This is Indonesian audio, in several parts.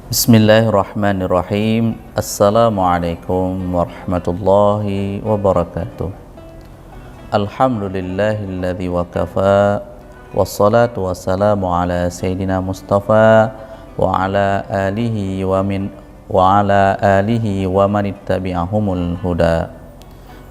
Bismillahirrahmanirrahim. Assalamualaikum warahmatullahi wabarakatuh. Alhamdulillahilladzi wa kafa, wassalatu wassalamu ala sayyidina Mustafa wa ala alihi wa man ittabi'ahumul huda.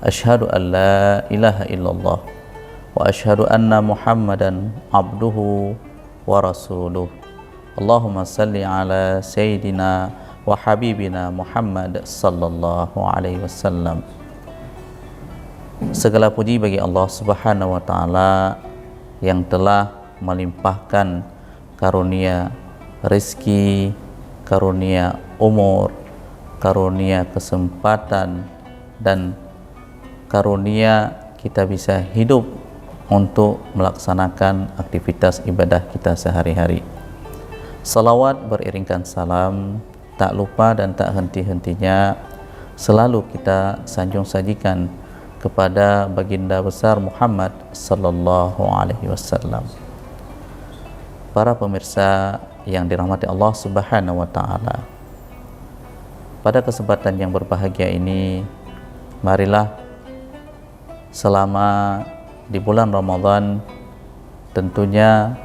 Asyhadu an la ilaha illallah wa asyhadu anna Muhammadan abduhu wa rasuluh. Allahumma salli ala Sayyidina wa Habibina Muhammad sallallahu alaihi wasallam. Segala puji bagi Allah subhanahu wa ta'ala yang telah melimpahkan karunia rezeki, karunia umur, karunia kesempatan, dan karunia kita bisa hidup untuk melaksanakan aktivitas ibadah kita sehari-hari. Salawat beriringkan salam tak lupa dan tak henti-hentinya selalu kita sanjung sajikan kepada baginda besar Muhammad sallallahu alaihi wasallam. Para pemirsa yang dirahmati Allah subhanahu wa ta'ala, pada kesempatan yang berbahagia ini, marilah selama di bulan Ramadan tentunya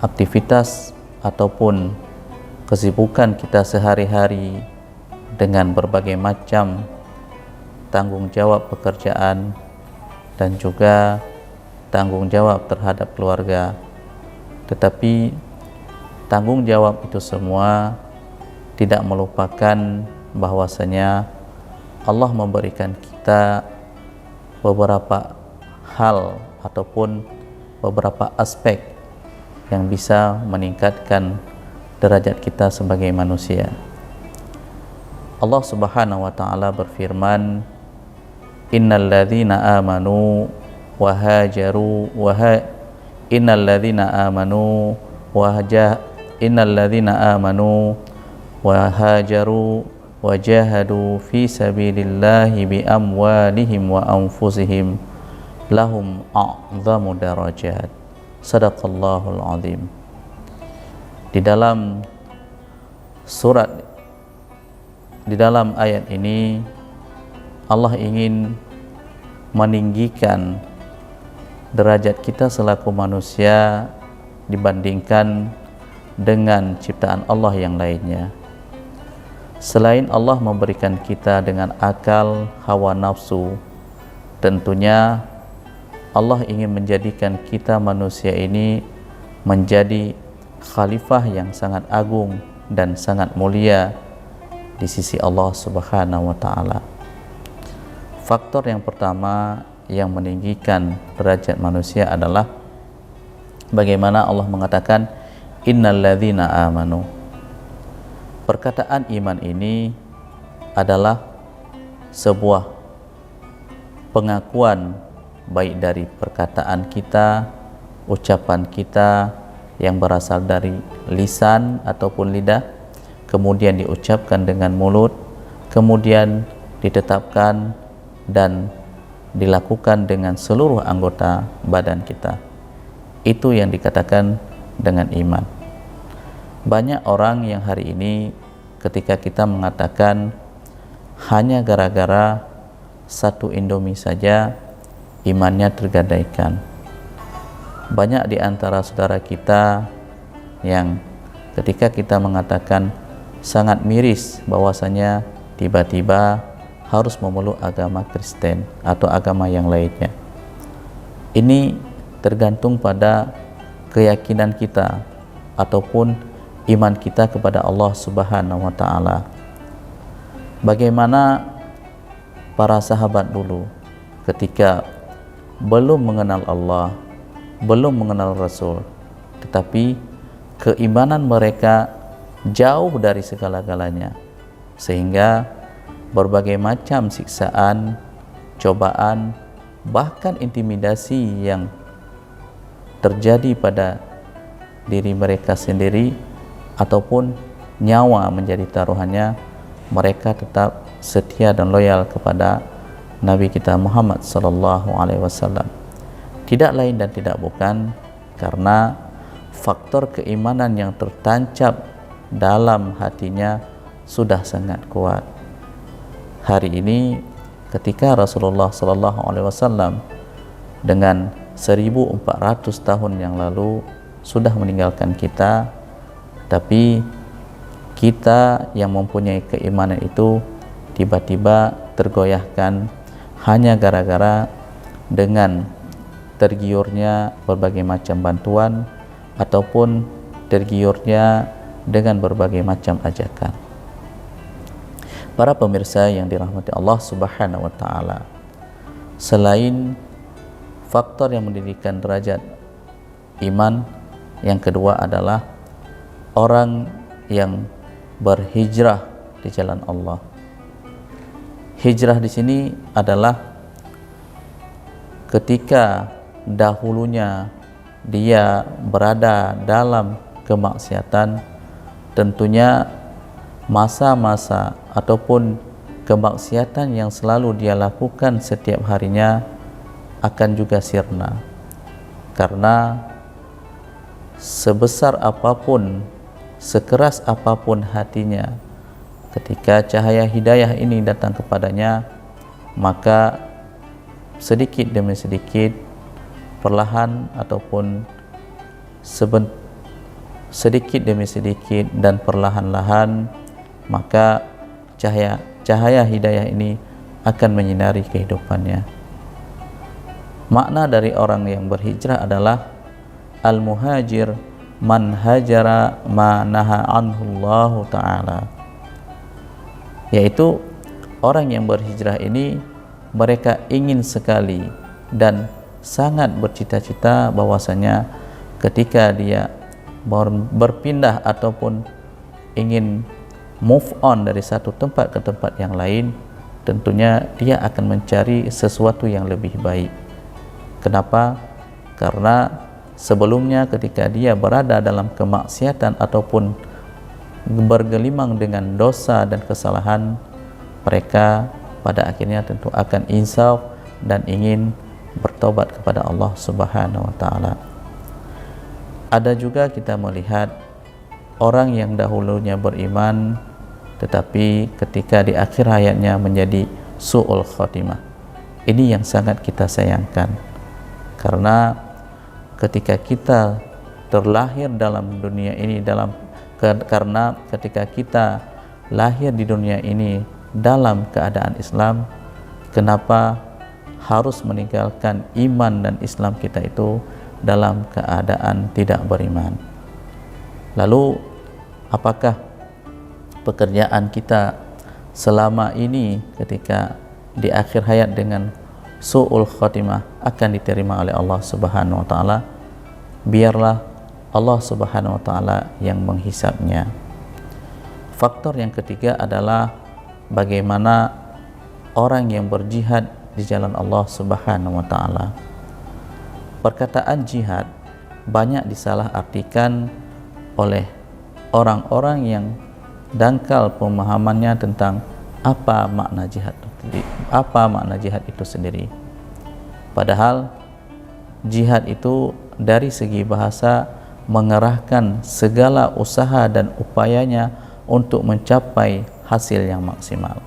aktivitas ataupun kesibukan kita sehari-hari dengan berbagai macam tanggung jawab pekerjaan dan juga tanggung jawab terhadap keluarga, tetapi tanggung jawab itu semua tidak melupakan bahwasanya Allah memberikan kita beberapa hal ataupun beberapa aspek yang bisa meningkatkan derajat kita sebagai manusia. Allah subhanahu wa ta'ala berfirman, innal ladzina amanu wa hajaru innal ladzina amanu wa hajaru wa jahadu fi sabilillahi bi amwalihim wa anfusihim lahum a'zamu darajat. Sadaqallahul azim. Di dalam ayat ini Allah ingin meninggikan derajat kita selaku manusia dibandingkan dengan ciptaan Allah yang lainnya. Selain Allah memberikan kita dengan akal, hawa nafsu, tentunya Allah ingin menjadikan kita manusia ini menjadi khalifah yang sangat agung dan sangat mulia di sisi Allah subhanahu wa ta'ala. Faktor yang pertama yang meninggikan derajat manusia adalah bagaimana Allah mengatakan innal ladzina amanu. Perkataan iman ini adalah sebuah pengakuan baik dari perkataan kita, ucapan kita yang berasal dari lisan ataupun lidah, kemudian diucapkan dengan mulut, kemudian ditetapkan dan dilakukan dengan seluruh anggota badan kita. Itu yang dikatakan dengan iman. Banyak orang yang hari ini ketika kita mengatakan hanya gara-gara satu Indomie saja imannya tergadaikan. Banyak di antara saudara kita yang ketika kita mengatakan sangat miris bahwasanya tiba-tiba harus memeluk agama Kristen atau agama yang lainnya. Ini tergantung pada keyakinan kita ataupun iman kita kepada Allah Subhanahu wa taala. Bagaimana para sahabat dulu ketika belum mengenal Allah, belum mengenal Rasul, tetapi keimanan mereka jauh dari segala-galanya. sehingga berbagai macam siksaan, cobaan, bahkan intimidasi yang terjadi pada diri mereka sendiri ataupun nyawa menjadi taruhannya, mereka tetap setia dan loyal kepada Nabi kita Muhammad sallallahu alaihi wasallam. Tidak lain dan tidak bukan karena faktor keimanan yang tertancap dalam hatinya sudah sangat kuat. Hari ini ketika Rasulullah sallallahu alaihi wasallam dengan 1400 tahun yang lalu sudah meninggalkan kita, tapi kita yang mempunyai keimanan itu tiba-tiba tergoyahkan hanya gara-gara dengan tergiurnya berbagai macam bantuan ataupun tergiurnya dengan berbagai macam ajakan. Para pemirsa yang dirahmati Allah Subhanahu wa taala, selain faktor yang mendirikan derajat iman, yang kedua adalah orang yang berhijrah di jalan Allah. Hijrah di sini adalah ketika dahulunya dia berada dalam kemaksiatan, tentunya masa-masa ataupun kemaksiatan yang selalu dia lakukan setiap harinya akan juga sirna, karena sebesar apapun, sekeras apapun hatinya, ketika cahaya hidayah ini datang kepadanya, maka sedikit demi sedikit, perlahan ataupun sedikit demi sedikit dan perlahan-lahan, maka cahaya hidayah ini akan menyinari kehidupannya. Makna dari orang yang berhijrah adalah al-muhajir man hajara ma naha anhu Allah Ta'ala, yaitu orang yang berhijrah ini mereka ingin sekali dan sangat bercita-cita bahwasanya ketika dia berpindah ataupun ingin move on dari satu tempat ke tempat yang lain, tentunya dia akan mencari sesuatu yang lebih baik. Kenapa? Karena sebelumnya ketika dia berada dalam kemaksiatan ataupun bergelimang dengan dosa dan kesalahan, mereka pada akhirnya tentu akan insaf dan ingin bertobat kepada Allah Subhanahu wa taala. Ada juga kita melihat orang yang dahulunya beriman tetapi ketika di akhir hayatnya menjadi su'ul khotimah. Ini yang sangat kita sayangkan, karena ketika kita terlahir dalam dunia ini karena ketika kita lahir di dunia ini dalam keadaan Islam, kenapa harus meninggalkan iman dan Islam kita itu dalam keadaan tidak beriman? Lalu apakah pekerjaan kita selama ini ketika di akhir hayat dengan su'ul khotimah akan diterima oleh Allah Subhanahu wa taala? Biarlah Allah Subhanahu wa taala yang menghisapnya. Faktor yang ketiga adalah bagaimana orang yang berjihad di jalan Allah Subhanahu wa taala. Perkataan jihad banyak disalahartikan oleh orang-orang yang dangkal pemahamannya tentang apa makna jihad itu sendiri. Padahal jihad itu dari segi bahasa mengerahkan segala usaha dan upayanya untuk mencapai hasil yang maksimal.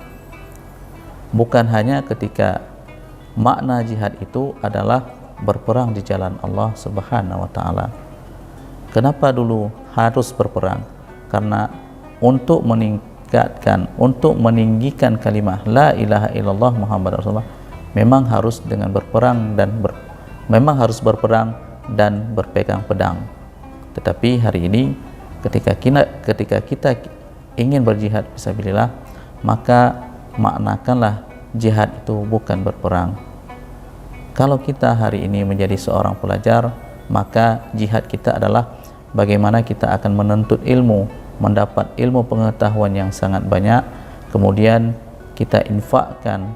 Bukan hanya ketika makna jihad itu adalah berperang di jalan Allah Subhanahu wa taala. Kenapa dulu harus berperang? Karena untuk meninggikan kalimah la ilaha illallah Muhammad Rasulullah memang harus dengan berperang memang harus berperang dan berpegang pedang. Tetapi hari ini ketika kita ingin berjihad fisabilillah, maka maknakanlah jihad itu bukan berperang. Kalau kita hari ini menjadi seorang pelajar, maka jihad kita adalah bagaimana kita akan menuntut ilmu, mendapat ilmu pengetahuan yang sangat banyak, kemudian kita infakkan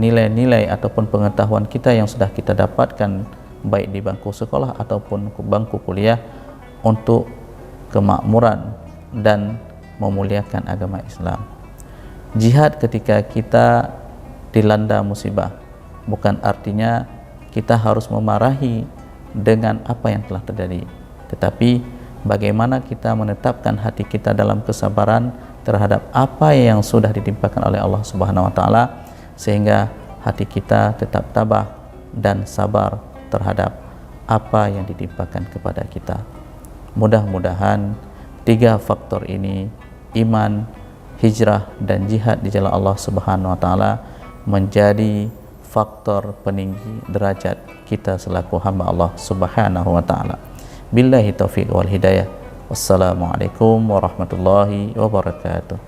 nilai-nilai ataupun pengetahuan kita yang sudah kita dapatkan baik di bangku sekolah ataupun bangku kuliah untuk kemakmuran dan memuliakan agama Islam. Jihad ketika kita dilanda musibah bukan artinya kita harus memarahi dengan apa yang telah terjadi, tetapi bagaimana kita menetapkan hati kita dalam kesabaran terhadap apa yang sudah ditimpakan oleh Allah Subhanahu wa taala, sehingga hati kita tetap tabah dan sabar terhadap apa yang ditimpakan kepada kita. Mudah-mudahan 3 faktor ini, iman, hijrah dan jihad di jalan Allah Subhanahu wa taala, menjadi faktor peninggi derajat kita selaku hamba Allah Subhanahu wa taala. Billahi taufiq wal hidayah. Wassalamualaikum warahmatullahi wabarakatuh.